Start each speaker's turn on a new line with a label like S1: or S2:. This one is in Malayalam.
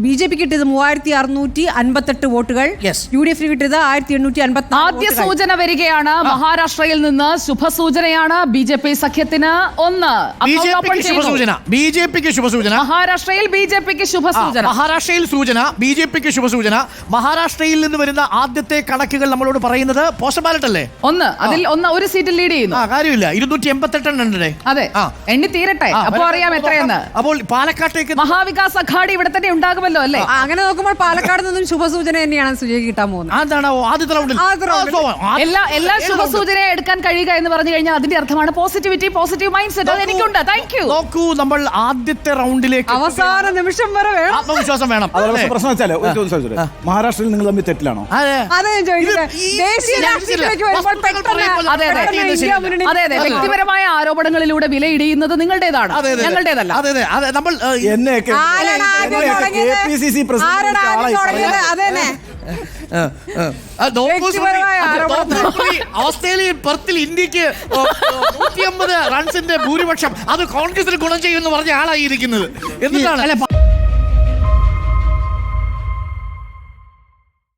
S1: BJP കിട്ടിയത് 3658 വോട്ടുകൾ, UDF കിട്ടിയത് 1854.
S2: ആദ്യ സൂചന വരികയാണ് മഹാരാഷ്ട്രയിൽ നിന്ന്. ശുഭസൂചനയാണ് BJP സഖ്യത്തിന്.
S3: ബിജെപിക്ക് ശുഭസൂചന.
S2: മഹാരാഷ്ട്രയിൽ BJPക്ക് ശുഭസൂചന.
S3: മഹാരാഷ്ട്രയിൽ സൂചന, BJPക്ക് ശുഭസൂചന. മഹാരാഷ്ട്രയിൽ നിന്ന് വരുന്ന ആദ്യത്തെ കണക്കുകൾ നമ്മളോട് പറയുന്നത് പോസ്റ്റൽ ബാലറ്റ് അല്ലേ?
S2: അതിൽ ഒരു സീറ്റിൽ ലീഡ് ചെയ്യുന്നു.
S3: കാര്യമില്ല, 288 എണ്ണണ്ടേ?
S2: അതെ, എണ്ണി തീരട്ടെ, അപ്പോൾ അറിയാം എത്രയെന്ന്.
S3: അപ്പോൾ പാലക്കാട്ടേക്ക്
S2: മഹാവികാസ് അഘാടി ഇവിടെ തന്നെ ഉണ്ടാകുമല്ലോ അല്ലേ?
S1: അങ്ങനെ നോക്കുമ്പോൾ പാലക്കാട് നിന്നും ശുഭസൂചന തന്നെയാണ് സുജയ്ക്ക് കിട്ടാൻ പോകുന്നത്.
S3: അതാണോ ആദ്യത്തെ റൗണ്ടിൽ
S2: എല്ലാ ശുഭസൂചന എടുക്കാൻ കഴിയുക എന്ന് പറഞ്ഞു കഴിഞ്ഞാൽ അതിന്റെ അർത്ഥമാണ് പോസിറ്റിവിറ്റി, പോസിറ്റീവ് മൈൻഡ് സെറ്റ്. അത് എനിക്കുണ്ട്. Thank you.
S3: നോക്കൂ, നമ്മൾ ആദ്യത്തെ റൗണ്ടിലേക്ക്
S1: അവസാന നിമിഷം വരെ
S3: ആത്മവിശ്വാസം വേണം.
S4: പ്രശ്നം വെച്ചാലോ മഹാരാഷ്ട്രയിൽ നിങ്ങൾ തമ്മിൽ തെറ്റിലാണോ?
S2: അതെ, വ്യക്തിപരമായ ആരോപണങ്ങളിലൂടെ വിലയിടിയുന്നത് നിങ്ങളുടേതാണ്, ഞങ്ങളുടേതല്ല.
S3: നമ്മൾ
S4: എന്നെയൊക്കെ KPCC
S3: ഓസ്ട്രേലിയൻ പെർത്തിൽ ഇന്ത്യക്ക് 150 റൺസിന്റെ ഭൂരിപക്ഷം അത് കോൺഗ്രസിന് ഗുണം ചെയ്യുമെന്ന് പറഞ്ഞ ആളായിരിക്കുന്നത്. എന്നിട്ടാണ്